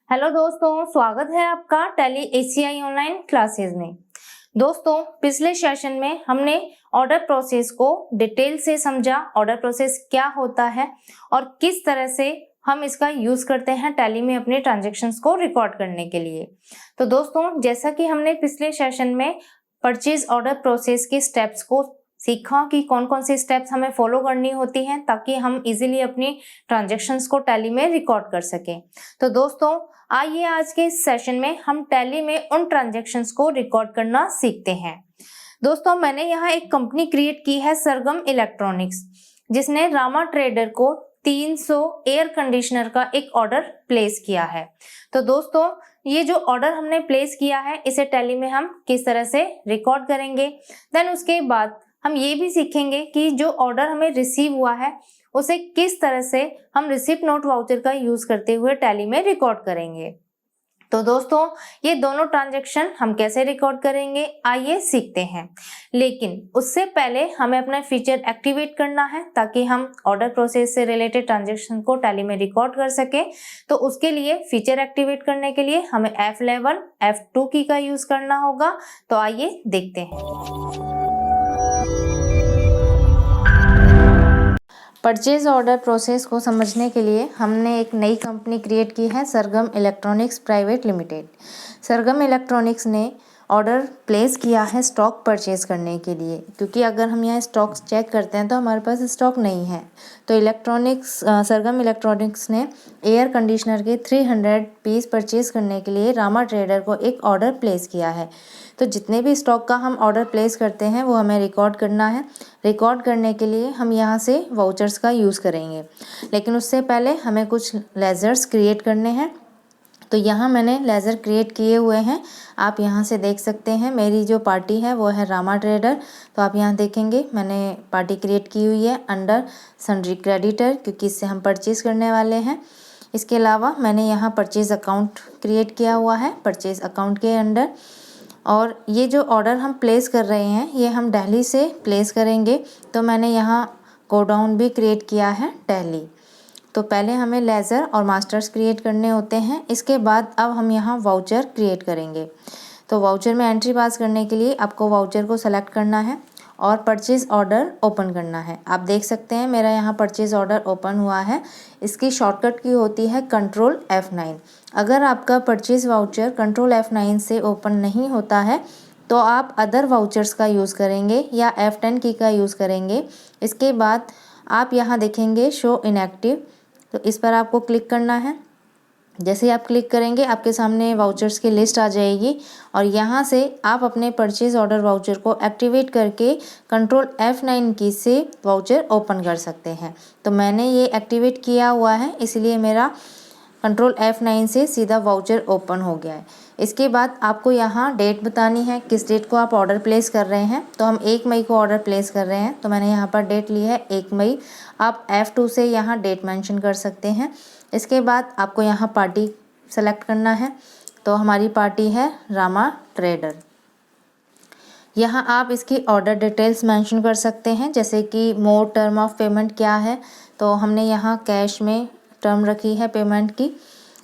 Hello दोस्तों, स्वागत है आपका टैली एसीआई ऑनलाइन क्लासेस में। दोस्तों, पिछले सेशन में हमने ऑर्डर प्रोसेस को डिटेल से समझा। ऑर्डर प्रोसेस क्या होता है और किस तरह से हम इसका यूज करते हैं टैली में अपने ट्रांजैक्शंस को रिकॉर्ड करने के लिए। तो दोस्तों, जैसा कि हमने पिछले सेशन में परचेज ऑर्डर प्रोसेस के स्टेप्स को सीखा कि कौन कौन सी स्टेप्स हमें फॉलो करनी होती हैं ताकि हम इजीली अपनी ट्रांजैक्शंस को टैली में रिकॉर्ड कर सकें। तो दोस्तों, आइए आज के इस सेशन में हम टैली में उन ट्रांजैक्शंस को रिकॉर्ड करना सीखते हैं। दोस्तों, मैंने यहाँ एक कंपनी क्रिएट की है सरगम इलेक्ट्रॉनिक्स, जिसने रामा ट्रेडर को 300 एयर कंडीशनर का एक ऑर्डर प्लेस किया है। तो दोस्तों, ये जो ऑर्डर हमने प्लेस किया है इसे टैली में हम किस तरह से रिकॉर्ड करेंगे। देन उसके बाद हम ये भी सीखेंगे कि जो ऑर्डर हमें रिसीव हुआ है उसे किस तरह से हम रिसिप्ट नोट वाउचर का यूज करते हुए टैली में रिकॉर्ड करेंगे। तो दोस्तों, ये दोनों ट्रांजैक्शन हम कैसे रिकॉर्ड करेंगे आइए सीखते हैं। लेकिन उससे पहले हमें अपना फीचर एक्टिवेट करना है ताकि हम ऑर्डर प्रोसेस से रिलेटेड ट्रांजैक्शन को टैली में रिकॉर्ड कर सके। तो उसके लिए फीचर एक्टिवेट करने के लिए हमें F11 F2 की का यूज करना होगा। तो आइए देखते हैं। परचेज ऑर्डर प्रोसेस को समझने के लिए हमने एक नई कंपनी क्रिएट की है, सरगम इलेक्ट्रॉनिक्स प्राइवेट लिमिटेड। सरगम इलेक्ट्रॉनिक्स ने ऑर्डर प्लेस किया है स्टॉक परचेज करने के लिए, क्योंकि अगर हम यहाँ स्टॉक चेक करते हैं तो हमारे पास स्टॉक नहीं है। तो सरगम इलेक्ट्रॉनिक्स ने एयर कंडीशनर के 300 पीस परचेज करने के लिए रामा ट्रेडर को एक ऑर्डर प्लेस किया है। तो जितने भी स्टॉक का हम ऑर्डर प्लेस करते हैं वो हमें रिकॉर्ड करना है। रिकॉर्ड करने के लिए हम यहाँ से वाउचर्स का यूज़ करेंगे, लेकिन उससे पहले हमें कुछ लेजर्स क्रिएट करने हैं। तो यहाँ मैंने लेज़र क्रिएट किए हुए हैं, आप यहाँ से देख सकते हैं। मेरी जो पार्टी है वो है रामा ट्रेडर। तो आप यहाँ देखेंगे मैंने पार्टी क्रिएट की हुई है अंडर सन्ड्री क्रेडिटर, क्योंकि इससे हम परचेज़ करने वाले हैं। इसके अलावा मैंने यहाँ परचेज़ अकाउंट क्रिएट किया हुआ है परचेज़ अकाउंट के अंडर। और ये जो ऑर्डर हम प्लेस कर रहे हैं ये हम दिल्ली से प्लेस करेंगे। तो मैंने यहाँ गोडाउन भी क्रिएट किया है दिल्ली। तो पहले हमें लेज़र और मास्टर्स क्रिएट करने होते हैं। इसके बाद अब हम यहाँ वाउचर क्रिएट करेंगे। तो वाउचर में एंट्री पास करने के लिए आपको वाउचर को सेलेक्ट करना है और परचेज़ ऑर्डर ओपन करना है। आप देख सकते हैं मेरा यहाँ परचेज़ ऑर्डर ओपन हुआ है। इसकी शॉर्टकट की होती है कंट्रोल F9। अगर आपका परचेज़ वाउचर कंट्रोल F9 से ओपन नहीं होता है तो आप अदर वाउचर्स का यूज़ करेंगे या F10 की का यूज़ करेंगे। इसके बाद आप यहाँ देखेंगे शो इनएक्टिव, तो इस पर आपको क्लिक करना है। जैसे ही आप क्लिक करेंगे आपके सामने वाउचर्स की लिस्ट आ जाएगी और यहाँ से आप अपने परचेज़ ऑर्डर वाउचर को एक्टिवेट करके कंट्रोल F9 की से वाउचर ओपन कर सकते हैं। तो मैंने ये एक्टिवेट किया हुआ है, इसलिए मेरा कंट्रोल F9 से सीधा वाउचर ओपन हो गया है। इसके बाद आपको यहाँ डेट बतानी है, किस डेट को आप ऑर्डर प्लेस कर रहे हैं। तो हम 1 मई को ऑर्डर प्लेस कर रहे हैं, तो मैंने यहाँ पर डेट ली है 1 मई। आप F2 से यहाँ डेट मेंशन कर सकते हैं। इसके बाद आपको यहाँ पार्टी सेलेक्ट करना है। तो हमारी पार्टी है रामा ट्रेडर। यहाँ आप इसकी ऑर्डर डिटेल्स मेंशन कर सकते हैं, जैसे कि मोर टर्म ऑफ पेमेंट क्या है। तो हमने यहाँ कैश में टर्म रखी है पेमेंट की।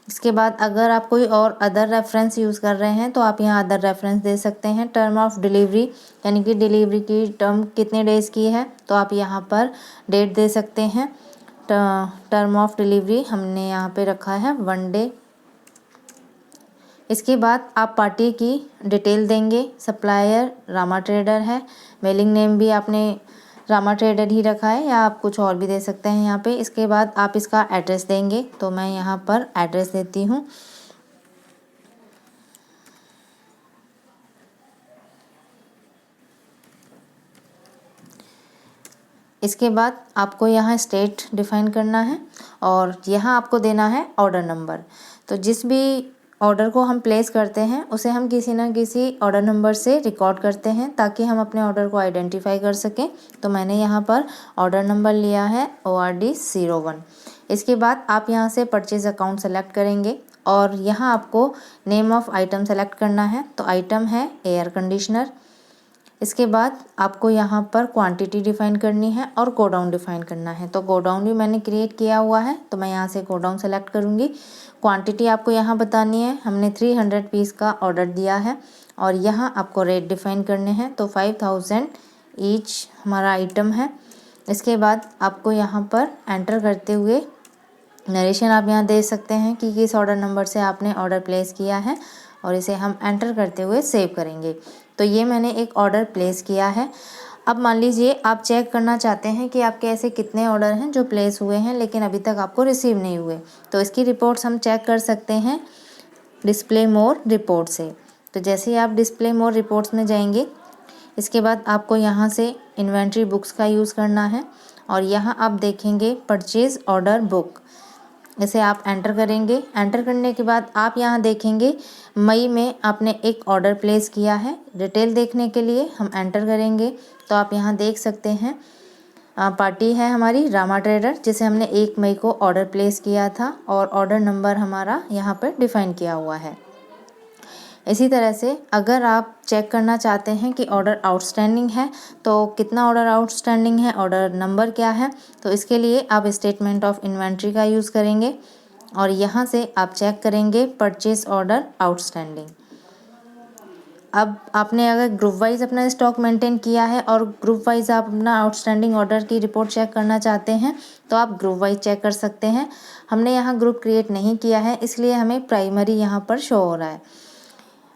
इसके बाद अगर आप कोई और अदर रेफरेंस यूज़ कर रहे हैं तो आप यहाँ अदर रेफरेंस दे सकते हैं। टर्म ऑफ डिलीवरी यानी कि डिलीवरी की टर्म कितने डेज़ की है, तो आप यहाँ पर डेट दे सकते हैं। टर्म ऑफ डिलीवरी हमने यहाँ पे रखा है 1 डे। इसके बाद आप पार्टी की डिटेल देंगे। सप्लायर रामा ट्रेडर है, मेलिंग नेम भी आपने रामा ट्रेडर ही रखा है या आप कुछ और भी दे सकते हैं यहाँ पे। इसके बाद आप इसका एड्रेस देंगे, तो मैं यहाँ पर एड्रेस देती हूँ। इसके बाद आपको यहाँ स्टेट डिफाइन करना है और यहाँ आपको देना है ऑर्डर नंबर। तो जिस भी ऑर्डर को हम प्लेस करते हैं उसे हम किसी ना किसी ऑर्डर नंबर से रिकॉर्ड करते हैं ताकि हम अपने ऑर्डर को आइडेंटिफाई कर सकें। तो मैंने यहाँ पर ऑर्डर नंबर लिया है ORD01। इसके बाद आप यहाँ से परचेज़ अकाउंट सेलेक्ट करेंगे और यहाँ आपको नेम ऑफ़ आइटम सेलेक्ट करना है। तो आइटम है एयर कंडीशनर। इसके बाद आपको यहाँ पर क्वांटिटी डिफाइन करनी है और गोडाउन डिफाइन करना है। तो गोडाउन भी मैंने क्रिएट किया हुआ है, तो मैं यहाँ से गोडाउन सेलेक्ट करूँगी। क्वांटिटी आपको यहाँ बतानी है। हमने 300 पीस का ऑर्डर दिया है और यहाँ आपको रेट डिफाइन करने हैं। तो 5000 ईच हमारा आइटम है। इसके बाद आपको यहाँ पर एंटर करते हुए नरेशन आप यहाँ दे सकते हैं कि किस ऑर्डर नंबर से आपने ऑर्डर प्लेस किया है और इसे हम एंटर करते हुए सेव करेंगे। तो ये मैंने एक ऑर्डर प्लेस किया है। अब मान लीजिए आप चेक करना चाहते हैं कि आपके ऐसे कितने ऑर्डर हैं जो प्लेस हुए हैं लेकिन अभी तक आपको रिसीव नहीं हुए। तो इसकी रिपोर्ट्स हम चेक कर सकते हैं डिस्प्ले मोर रिपोर्ट से। तो जैसे ही आप डिस्प्ले मोर रिपोर्ट्स में जाएंगे, इसके बाद आपको यहाँ से इन्वेंट्री बुक्स का यूज़ करना है और यहाँ आप देखेंगे परचेज़ ऑर्डर बुक, इसे आप एंटर करेंगे। एंटर करने के बाद आप यहाँ देखेंगे मई में आपने एक ऑर्डर प्लेस किया है। डिटेल देखने के लिए हम एंटर करेंगे तो आप यहाँ देख सकते हैं पार्टी है हमारी रामा ट्रेडर, जिसे हमने 1 मई को ऑर्डर प्लेस किया था और ऑर्डर नंबर हमारा यहाँ पर डिफ़ाइन किया हुआ है। इसी तरह से अगर आप चेक करना चाहते हैं कि ऑर्डर आउटस्टैंडिंग है तो कितना ऑर्डर आउटस्टैंडिंग है, ऑर्डर नंबर क्या है, तो इसके लिए आप स्टेटमेंट ऑफ इन्वेंट्री का यूज़ करेंगे और यहाँ से आप चेक करेंगे परचेज ऑर्डर आउटस्टैंडिंग। अब आपने अगर ग्रुप वाइज अपना स्टॉक मेंटेन किया है और ग्रुप वाइज आप अपना आउटस्टैंडिंग ऑर्डर की रिपोर्ट चेक करना चाहते हैं तो आप ग्रुप वाइज चेक कर सकते हैं। हमने यहाँ ग्रुप क्रिएट नहीं किया है इसलिए हमें प्राइमरी यहाँ पर शो हो रहा है।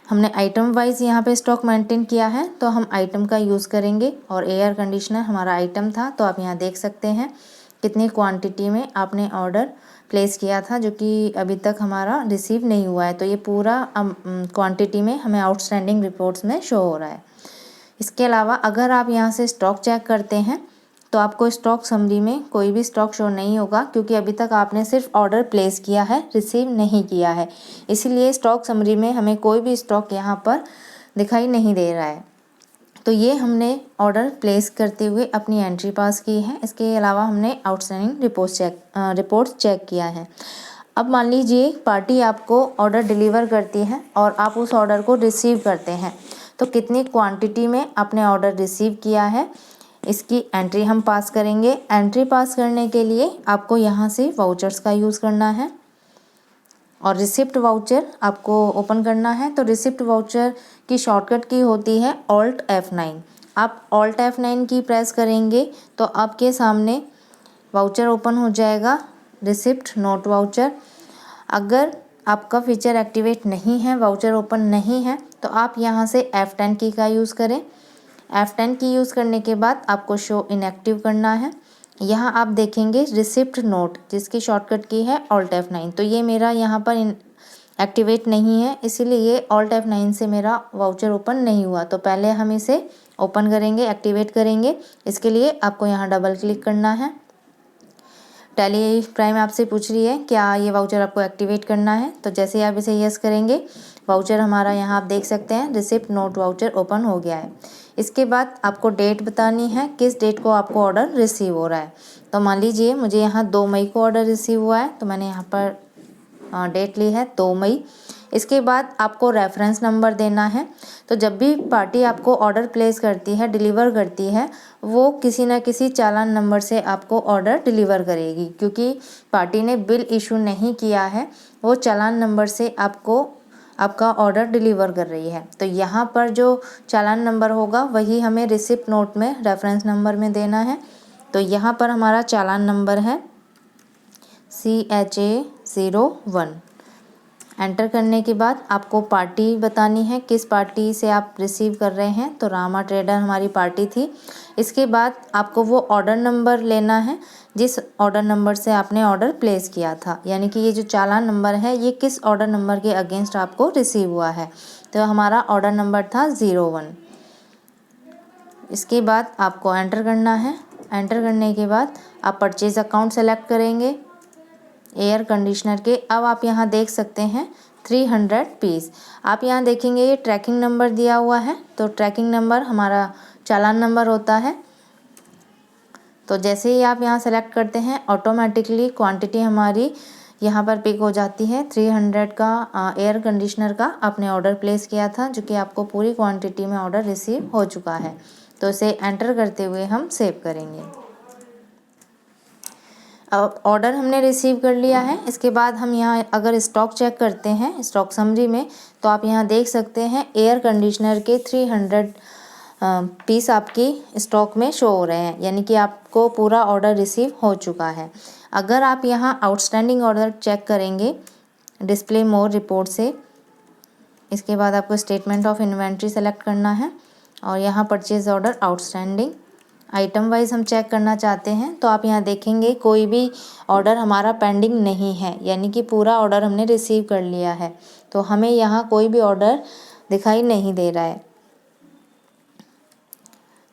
हमने आइटम वाइज यहाँ पे स्टॉक मेंटेन किया है तो हम आइटम का यूज़ करेंगे और एयर कंडीशनर हमारा आइटम था। तो आप यहाँ देख सकते हैं कितनी क्वांटिटी में आपने ऑर्डर प्लेस किया था जो कि अभी तक हमारा रिसीव नहीं हुआ है। तो ये पूरा क्वांटिटी में हमें आउटस्टैंडिंग रिपोर्ट्स में शो हो रहा है। इसके अलावा अगर आप यहाँ से स्टॉक चेक करते हैं तो आपको स्टॉक समरी में कोई भी स्टॉक शो नहीं होगा क्योंकि अभी तक आपने सिर्फ ऑर्डर प्लेस किया है, रिसीव नहीं किया है। इसीलिए स्टॉक समरी में हमें कोई भी स्टॉक यहाँ पर दिखाई नहीं दे रहा है। तो ये हमने ऑर्डर प्लेस करते हुए अपनी एंट्री पास की है। इसके अलावा हमने आउटस्टैंडिंग रिपोर्ट्स चेक किया है। अब मान लीजिए पार्टी आपको ऑर्डर डिलीवर करती है और आप उस ऑर्डर को रिसीव करते हैं तो कितनी क्वांटिटी में आपने ऑर्डर रिसीव किया है इसकी एंट्री हम पास करेंगे। एंट्री पास करने के लिए आपको यहाँ से वाउचर्स का यूज़ करना है और रिसिप्ट वाउचर आपको ओपन करना है। तो रिसिप्ट वाउचर की शॉर्टकट की होती है Alt F9। आप Alt F9 की प्रेस करेंगे तो आपके सामने वाउचर ओपन हो जाएगा, रिसिप्ट नोट वाउचर। अगर आपका फीचर एक्टिवेट नहीं है, वाउचर ओपन नहीं है, तो आप यहाँ से F10 की का यूज़ करें। F10 की यूज़ करने के बाद आपको शो इनएक्टिव करना है। यहाँ आप देखेंगे रिसिप्ट नोट जिसकी शॉर्टकट की है Alt F9। तो ये मेरा यहाँ पर एक्टिवेट नहीं है इसीलिए Alt F9 से मेरा वाउचर ओपन नहीं हुआ। तो पहले हम इसे ओपन करेंगे, एक्टिवेट करेंगे। इसके लिए आपको यहाँ डबल क्लिक करना है। टैली प्राइम आपसे पूछ रही है क्या ये वाउचर आपको एक्टिवेट करना है, तो जैसे आप इसे यस करेंगे वाउचर हमारा यहाँ आप देख सकते हैं रिसिप्ट नोट वाउचर ओपन हो गया है। इसके बाद आपको डेट बतानी है किस डेट को आपको ऑर्डर रिसीव हो रहा है। तो मान लीजिए मुझे यहाँ 2 मई को ऑर्डर रिसीव हुआ है तो मैंने यहाँ पर डेट ली है 2 मई। इसके बाद आपको रेफरेंस नंबर देना है। तो जब भी पार्टी आपको ऑर्डर प्लेस करती है, डिलीवर करती है, वो किसी न किसी चालान नंबर से आपको ऑर्डर डिलीवर करेगी क्योंकि पार्टी ने बिल इशू नहीं किया है, वो चालान नंबर से आपको आपका ऑर्डर डिलीवर कर रही है। तो यहाँ पर जो चालान नंबर होगा वही हमें रिसिप्ट नोट में रेफरेंस नंबर में देना है। तो यहाँ पर हमारा चालान नंबर है CHA01। एंटर करने के बाद आपको पार्टी बतानी है किस पार्टी से आप रिसीव कर रहे हैं। तो रामा ट्रेडर हमारी पार्टी थी। इसके बाद आपको वो ऑर्डर नंबर लेना है जिस ऑर्डर नंबर से आपने ऑर्डर प्लेस किया था, यानी कि ये जो चालान नंबर है ये किस ऑर्डर नंबर के अगेंस्ट आपको रिसीव हुआ है। तो हमारा ऑर्डर नंबर था 01। इसके बाद आपको एंटर करना है। एंटर करने के बाद आप परचेज अकाउंट सेलेक्ट करेंगे एयर कंडीशनर के। अब आप यहाँ देख सकते हैं 300 पीस। आप यहाँ देखेंगे ये ट्रैकिंग नंबर दिया हुआ है। तो ट्रैकिंग नंबर हमारा चालान नंबर होता है। तो जैसे ही आप यहाँ सेलेक्ट करते हैं ऑटोमेटिकली क्वांटिटी हमारी यहाँ पर पिक हो जाती है। 300 का एयर कंडीशनर का आपने ऑर्डर प्लेस किया था जो कि आपको पूरी क्वांटिटी में ऑर्डर रिसीव हो चुका है। तो इसे एंटर करते हुए हम सेव करेंगे। अब ऑर्डर हमने रिसीव कर लिया है। इसके बाद हम यहाँ अगर स्टॉक चेक करते हैं स्टॉक समरी में, तो आप यहाँ देख सकते हैं एयर कंडीशनर के 300 पीस आपकी स्टॉक में शो हो रहे हैं, यानी कि आपको पूरा ऑर्डर रिसीव हो चुका है। अगर आप यहाँ आउटस्टैंडिंग ऑर्डर चेक करेंगे डिस्प्ले मोर रिपोर्ट से, इसके बाद आपको स्टेटमेंट ऑफ इन्वेंट्री सेलेक्ट करना है और यहाँ purchase order outstanding item wise हम चेक करना चाहते हैं, तो आप यहाँ देखेंगे कोई भी ऑर्डर हमारा पेंडिंग नहीं है, यानी कि पूरा ऑर्डर हमने रिसीव कर लिया है। तो हमें यहाँ कोई भी ऑर्डर दिखाई नहीं दे रहा है।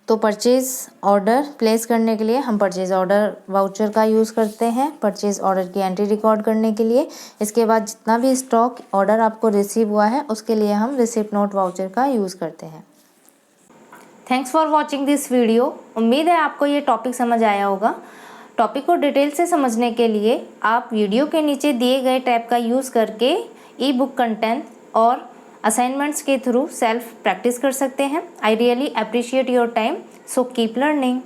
तो परचेज़ ऑर्डर प्लेस करने के लिए हम परचेज़ ऑर्डर वाउचर का यूज़ करते हैं परचेज़ ऑर्डर की एंट्री रिकॉर्ड करने के लिए। इसके बाद जितना भी स्टॉक ऑर्डर आपको रिसीव हुआ है उसके लिए हम रिसिप्ट नोट वाउचर का यूज़ करते हैं। Thanks for watching this video. उम्मीद है आपको ये टॉपिक समझ आया होगा। टॉपिक को डिटेल से समझने के लिए आप वीडियो के नीचे दिए गए टैब का यूज़ करके ई बुक कंटेंट और असाइनमेंट्स के थ्रू सेल्फ प्रैक्टिस कर सकते हैं। I really appreciate your time, so keep learning.